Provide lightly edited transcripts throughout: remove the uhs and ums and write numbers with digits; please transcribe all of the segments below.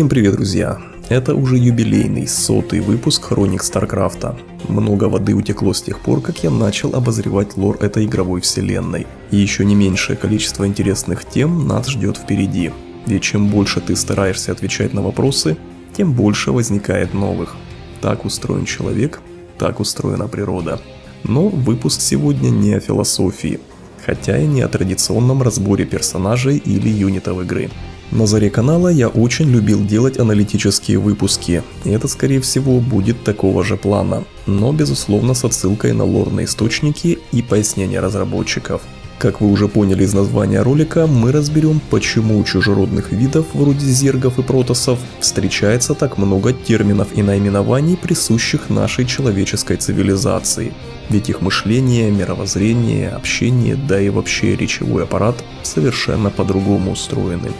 Всем привет, друзья! Это уже юбилейный 100-й выпуск Хроник Старкрафта. Много воды утекло с тех пор, как я начал обозревать лор этой игровой вселенной. И еще не меньшее количество интересных тем нас ждет впереди. Ведь чем больше ты стараешься отвечать на вопросы, тем больше возникает новых. Так устроен человек, так устроена природа. Но выпуск сегодня не о философии, хотя и не о традиционном разборе персонажей или юнитов игры. На заре канала я очень любил делать аналитические выпуски, и это скорее всего будет такого же плана, но безусловно с отсылкой на лорные источники и пояснения разработчиков. Как вы уже поняли из названия ролика, мы разберем, почему у чужеродных видов вроде зергов и протоссов встречается так много терминов и наименований, присущих нашей человеческой цивилизации. Ведь их мышление, мировоззрение, общение, да и вообще речевой аппарат совершенно по-другому устроены.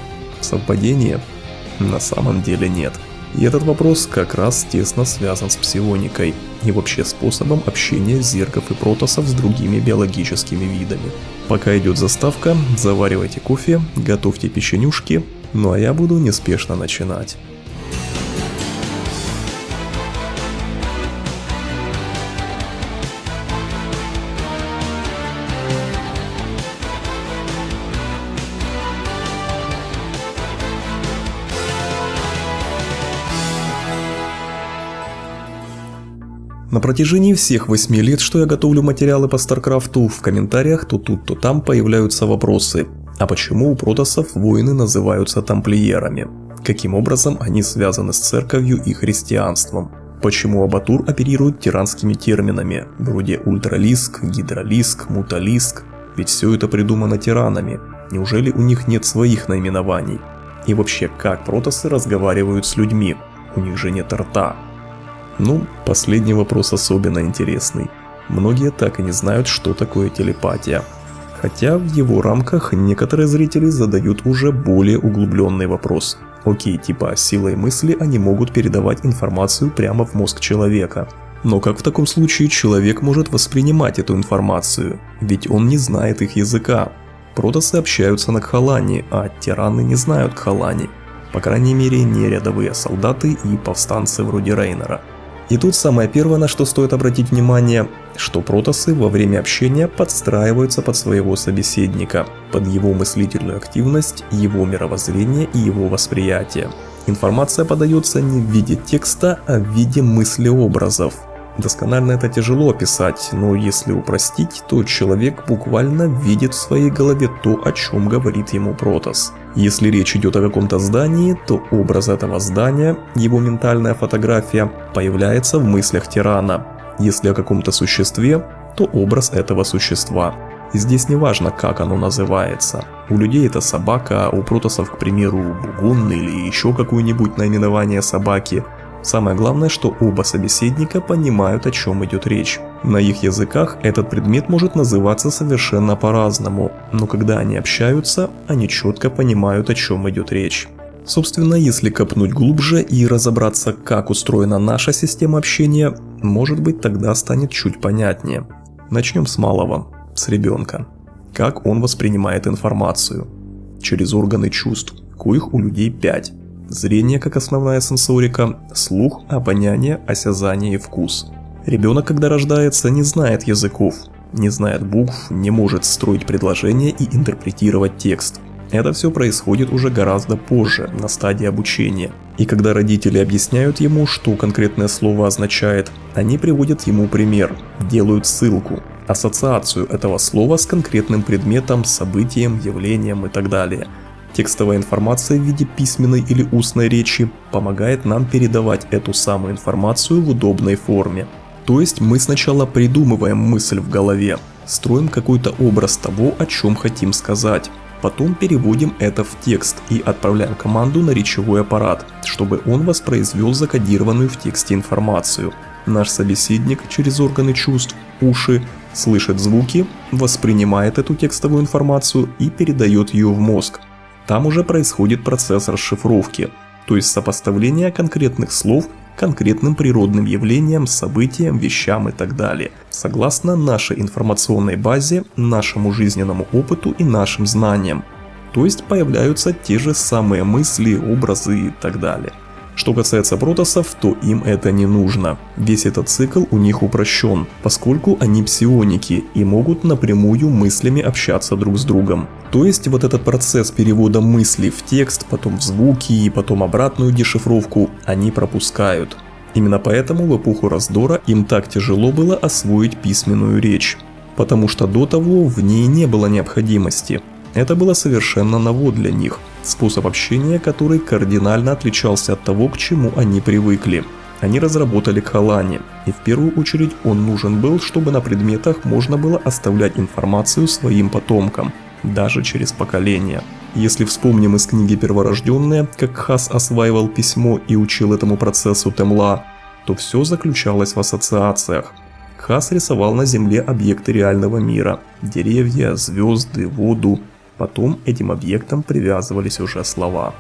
Совпадение? На самом деле нет. И этот вопрос как раз тесно связан с псионикой и вообще способом общения зергов и протоссов с другими биологическими видами. Пока идет заставка, заваривайте кофе, готовьте печенюшки, ну а я буду неспешно начинать. На протяжении всех 8 лет, что я готовлю материалы по Старкрафту, в комментариях то тут, то там появляются вопросы. А почему у протоссов воины называются тамплиерами? Каким образом они связаны с церковью и христианством? Почему Абатур оперирует тиранскими терминами, вроде ультралиск, гидролиск, муталиск? Ведь все это придумано тиранами. Неужели у них нет своих наименований? И вообще, как протоссы разговаривают с людьми? У них же нет рта. Ну, последний вопрос особенно интересный. Многие так и не знают, что такое телепатия. Хотя в его рамках некоторые зрители задают уже более углубленный вопрос. Окей, типа силой мысли они могут передавать информацию прямо в мозг человека. Но как в таком случае человек может воспринимать эту информацию? Ведь он не знает их языка. Протоссы общаются на кхалане, а тираны не знают кхалани. По крайней мере, не рядовые солдаты и повстанцы вроде Рейнера. И тут самое первое, на что стоит обратить внимание, что протоссы во время общения подстраиваются под своего собеседника, под его мыслительную активность, его мировоззрение и его восприятие. Информация подается не в виде текста, а в виде мыслеобразов. Досконально это тяжело описать, но если упростить, то человек буквально видит в своей голове то, о чем говорит ему протосс. Если речь идет о каком-то здании, то образ этого здания, его ментальная фотография, появляется в мыслях тирана. Если о каком-то существе, то образ этого существа. И здесь не важно, как оно называется. У людей это собака, а у протоссов, к примеру, бугун или еще какое-нибудь наименование собаки. Самое главное, что оба собеседника понимают, о чем идет речь. На их языках этот предмет может называться совершенно по-разному, но когда они общаются, они четко понимают, о чем идет речь. Собственно, если копнуть глубже и разобраться, как устроена наша система общения, может быть, тогда станет чуть понятнее. Начнем с малого, с ребенка. Как он воспринимает информацию? Через органы чувств, коих у людей 5. Зрение как основная сенсорика, слух, обоняние, осязание и вкус. Ребенок, когда рождается, не знает языков, не знает букв, не может строить предложения и интерпретировать текст. Это все происходит уже гораздо позже, на стадии обучения. И когда родители объясняют ему, что конкретное слово означает, они приводят ему пример, делают ссылку, ассоциацию этого слова с конкретным предметом, событием, явлением и так далее. Текстовая информация в виде письменной или устной речи помогает нам передавать эту самую информацию в удобной форме. То есть мы сначала придумываем мысль в голове, строим какой-то образ того, о чем хотим сказать. Потом переводим это в текст и отправляем команду на речевой аппарат, чтобы он воспроизвел закодированную в тексте информацию. Наш собеседник через органы чувств, уши, слышит звуки, воспринимает эту текстовую информацию и передает ее в мозг. Там уже происходит процесс расшифровки, то есть сопоставление конкретных слов конкретным природным явлениям, событиям, вещам и так далее, согласно нашей информационной базе, нашему жизненному опыту и нашим знаниям. То есть появляются те же самые мысли, образы и так далее. Что касается протоссов, то им это не нужно. Весь этот цикл у них упрощен, поскольку они псионики и могут напрямую мыслями общаться друг с другом. То есть вот этот процесс перевода мыслей в текст, потом в звуки и потом обратную дешифровку они пропускают. Именно поэтому в эпоху раздора им так тяжело было освоить письменную речь, потому что до того в ней не было необходимости. Это было совершенно ново для них, способ общения, который кардинально отличался от того, к чему они привыкли. Они разработали Кхалани, и в первую очередь он нужен был, чтобы на предметах можно было оставлять информацию своим потомкам, даже через поколения. Если вспомним из книги «Перворожденные», как Кхас осваивал письмо и учил этому процессу Темла, то все заключалось в ассоциациях. Кхас рисовал на Земле объекты реального мира – деревья, звезды, воду. Потом этим объектам привязывались уже слова.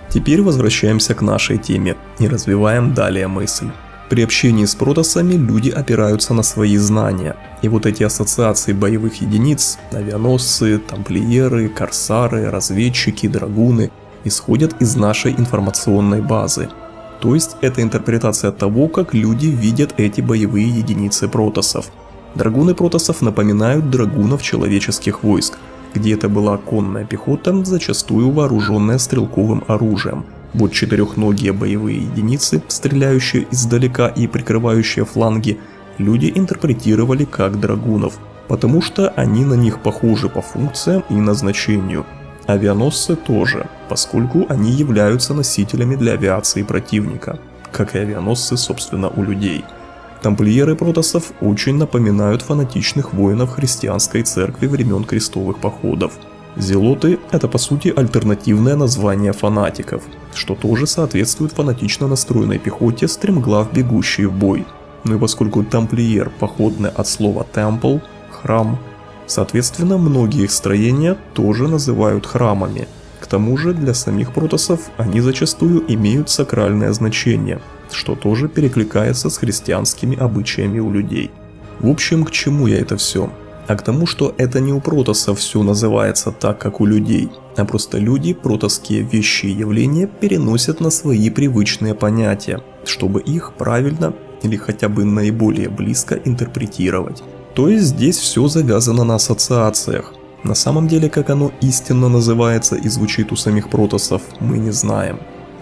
Теперь возвращаемся к нашей теме и развиваем далее мысль. При общении с протоссами люди опираются на свои знания, и вот эти ассоциации боевых единиц, авианосцы, тамплиеры, корсары, разведчики, драгуны исходят из нашей информационной базы. То есть это интерпретация того, как люди видят эти боевые единицы протоссов. Драгуны протоссов напоминают драгунов человеческих войск, где это была конная пехота, зачастую вооруженная стрелковым оружием. Вот четырехногие боевые единицы, стреляющие издалека и прикрывающие фланги, люди интерпретировали как драгунов, потому что они на них похожи по функциям и назначению. Авианосцы тоже, поскольку они являются носителями для авиации противника, как и авианосцы, собственно, у людей. Тамплиеры протоссов очень напоминают фанатичных воинов христианской церкви времен крестовых походов. Зелоты – это по сути альтернативное название фанатиков, что тоже соответствует фанатично настроенной пехоте, стремглав бегущей в бой. Ну и поскольку тамплиер походное от слова temple – храм, соответственно многие их строения тоже называют храмами. К тому же для самих протоссов они зачастую имеют сакральное значение, что тоже перекликается с христианскими обычаями у людей. В общем, к чему я это все? А к тому, что это не у протоссов все называется так, как у людей, а просто люди протосские вещи и явления переносят на свои привычные понятия, чтобы их правильно или хотя бы наиболее близко интерпретировать. То есть здесь все завязано на ассоциациях. На самом деле, как оно истинно называется и звучит у самих протоссов, мы не знаем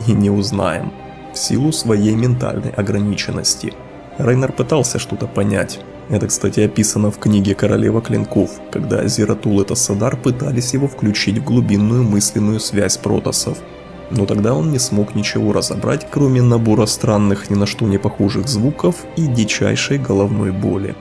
и не узнаем, в силу своей ментальной ограниченности. Рейнар пытался что-то понять. Это, кстати, описано в книге «Королева клинков», когда Азиратул и Тассадар пытались его включить в глубинную мысленную связь протоссов. Но тогда он не смог ничего разобрать, кроме набора странных, ни на что не похожих звуков и дичайшей головной боли.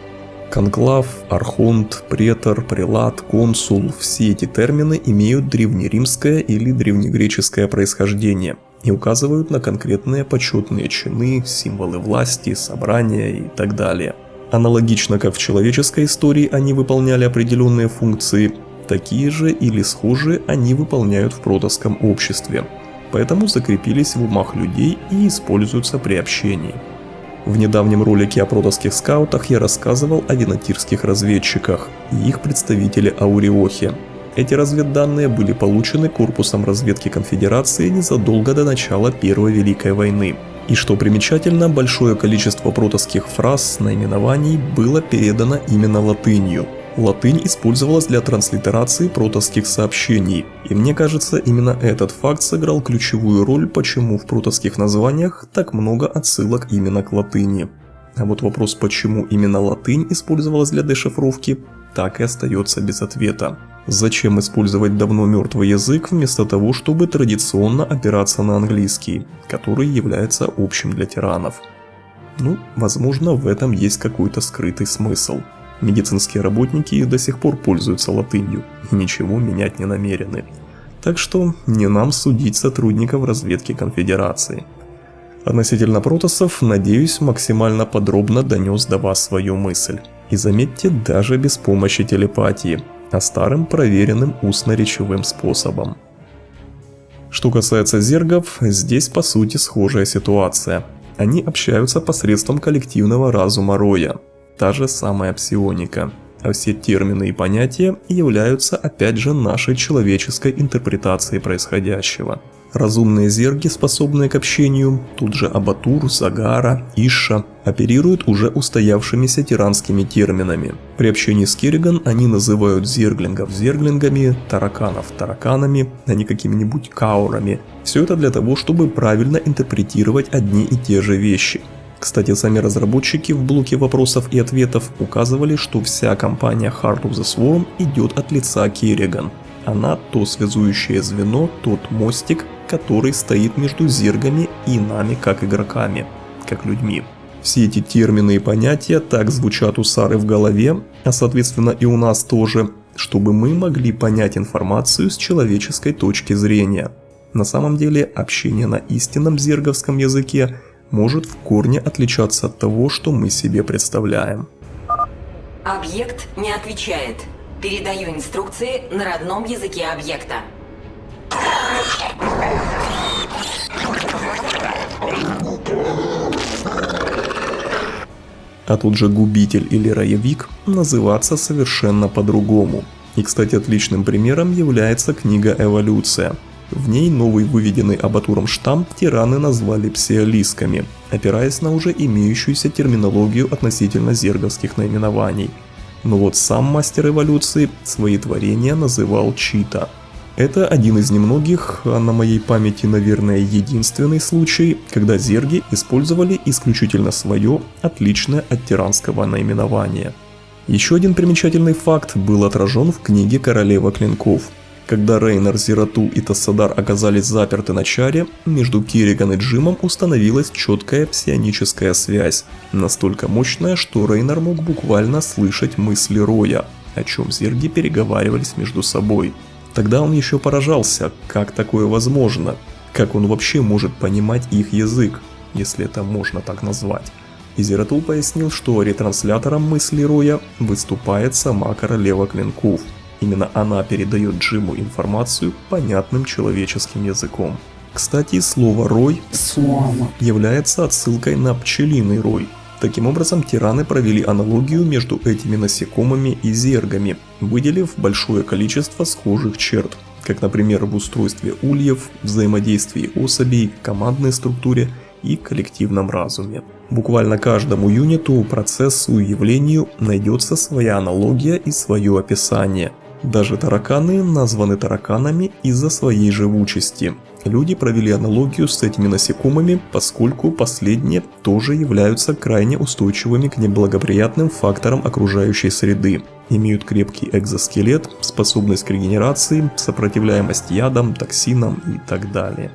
Конклав, архонт, претор, прелат, консул – все эти термины имеют древнеримское или древнегреческое происхождение и указывают на конкретные почетные чины, символы власти, собрания и так далее. Аналогично как в человеческой истории они выполняли определенные функции, такие же или схожие они выполняют в протосском обществе, поэтому закрепились в умах людей и используются при общении. В недавнем ролике о протосских скаутах я рассказывал о винотирских разведчиках и их представителе Ауриохе. Эти разведданные были получены корпусом разведки конфедерации незадолго до начала Первой Великой войны. И что примечательно, большое количество протосских фраз, наименований было передано именно латынью. Латынь использовалась для транслитерации протосских сообщений, и мне кажется, именно этот факт сыграл ключевую роль, почему в протосских названиях так много отсылок именно к латыни. А вот вопрос, почему именно латынь использовалась для дешифровки, так и остается без ответа. Зачем использовать давно мертвый язык вместо того, чтобы традиционно опираться на английский, который является общим для тиранов? Ну, возможно, в этом есть какой-то скрытый смысл. Медицинские работники до сих пор пользуются латынью и ничего менять не намерены. Так что не нам судить сотрудников разведки конфедерации. Относительно протоссов, надеюсь, максимально подробно донес до вас свою мысль. И заметьте, даже без помощи телепатии, а старым проверенным устно-речевым способом. Что касается зергов, здесь по сути схожая ситуация. Они общаются посредством коллективного разума Роя, та же самая псионика. а все термины и понятия являются опять же нашей человеческой интерпретацией происходящего. Разумные зерги, способные к общению, тут же Абатур, Загара, Ишша, оперируют уже устоявшимися тиранскими терминами. При общении с Керриган они называют зерглингов зерглингами, тараканов тараканами, а не какими-нибудь каурами. Все это для того, чтобы правильно интерпретировать одни и те же вещи. Кстати, сами разработчики в блоке вопросов и ответов указывали, что вся компания Heart of the Swarm идет от лица Керриган. Она то связующее звено, тот мостик, который стоит между зергами и нами как игроками, как людьми. Все эти термины и понятия так звучат у Сары в голове, а соответственно и у нас тоже, чтобы мы могли понять информацию с человеческой точки зрения. На самом деле общение на истинном зерговском языке может в корне отличаться от того, что мы себе представляем. Объект не отвечает. Передаю инструкции на родном языке объекта. А тут же губитель или роевик называться совершенно по-другому. И, кстати, отличным примером является книга «Эволюция». В ней новый выведенный Абатуром штамп тираны назвали псиолисками, опираясь на уже имеющуюся терминологию относительно зерговских наименований. Но вот сам мастер эволюции свои творения называл чита. Это один из немногих, а на моей памяти, наверное, единственный случай, когда зерги использовали исключительно свое, отличное от тиранского наименования. Еще один примечательный факт был отражен в книге «Королева клинков». Когда Рейнар, Зиратул и Тассадар оказались заперты на чаре, между Керриган и Джимом установилась четкая псионическая связь, настолько мощная, что Рейнар мог буквально слышать мысли Роя, о чем зерги переговаривались между собой. Тогда он еще поражался, как такое возможно, как он вообще может понимать их язык, если это можно так назвать. И Зиратул пояснил, что ретранслятором мысли Роя выступает сама Королева Клинков. Именно она передает Джиму информацию понятным человеческим языком. Кстати, слово «рой» является отсылкой на пчелиный рой. Таким образом, тираны провели аналогию между этими насекомыми и зергами, выделив большое количество схожих черт, как, например, в устройстве ульев, взаимодействии особей, командной структуре и коллективном разуме. Буквально каждому юниту, процессу и явлению найдется своя аналогия и свое описание. Даже тараканы названы тараканами из-за своей живучести. Люди провели аналогию с этими насекомыми, поскольку последние тоже являются крайне устойчивыми к неблагоприятным факторам окружающей среды. Имеют крепкий экзоскелет, способность к регенерации, сопротивляемость ядам, токсинам и так далее.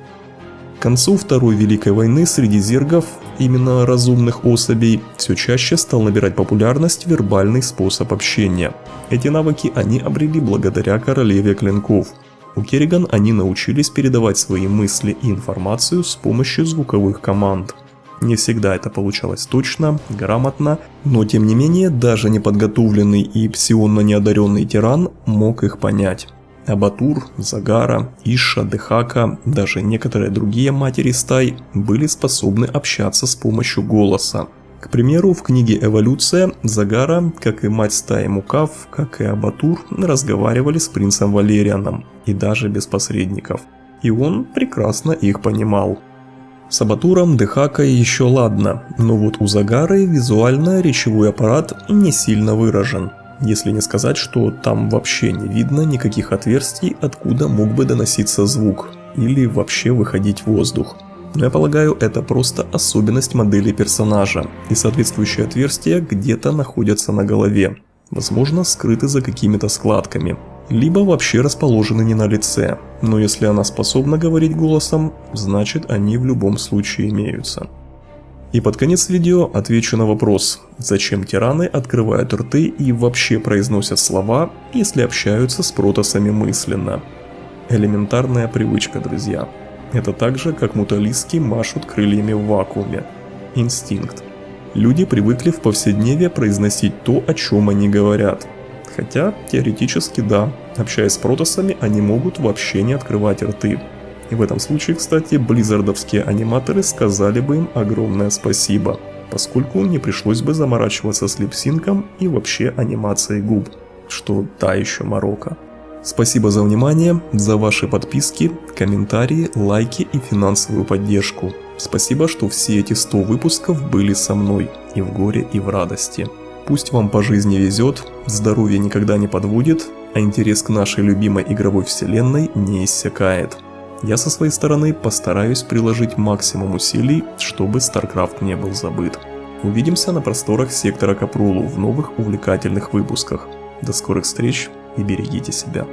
К концу Второй Великой войны среди зергов, именно разумных особей, все чаще стал набирать популярность вербальный способ общения. Эти навыки они обрели благодаря Королеве Клинков. У Керриган они научились передавать свои мысли и информацию с помощью звуковых команд. Не всегда это получалось точно, грамотно, но тем не менее даже неподготовленный и псионно неодаренный тиран мог их понять. Абатур, Загара, Ишша, Дехака, даже некоторые другие матери стай были способны общаться с помощью голоса. К примеру, в книге «Эволюция» Загара, как и мать стаи Мукав, как и Абатур, разговаривали с принцем Валерианом, и даже без посредников. И он прекрасно их понимал. С Абатуром, Дехакой еще ладно, но вот у Загары визуально речевой аппарат не сильно выражен. Если не сказать, что там вообще не видно никаких отверстий, откуда мог бы доноситься звук, или вообще выходить воздух. Но я полагаю, это просто особенность модели персонажа, и соответствующие отверстия где-то находятся на голове, возможно, скрыты за какими-то складками, либо вообще расположены не на лице, но если она способна говорить голосом, значит они в любом случае имеются. И под конец видео отвечу на вопрос, зачем тираны открывают рты и вообще произносят слова, если общаются с протоссами мысленно. Элементарная привычка, друзья. Это так же, как муталиски машут крыльями в вакууме. Инстинкт. Люди привыкли в повседневе произносить то, о чем они говорят. Хотя, теоретически да, общаясь с протоссами, они могут вообще не открывать рты. И в этом случае, кстати, близзардовские аниматоры сказали бы им огромное спасибо. поскольку не пришлось бы заморачиваться с липсинком и вообще анимацией губ, что та еще морока. Спасибо за внимание, за ваши подписки, комментарии, лайки и финансовую поддержку. Спасибо, что все эти 100 выпусков были со мной и в горе, и в радости. Пусть вам по жизни везет, здоровье никогда не подводит, а интерес к нашей любимой игровой вселенной не иссякает. Я со своей стороны постараюсь приложить максимум усилий, чтобы StarCraft не был забыт. Увидимся на просторах сектора Капрулу в новых увлекательных выпусках. До скорых встреч и берегите себя.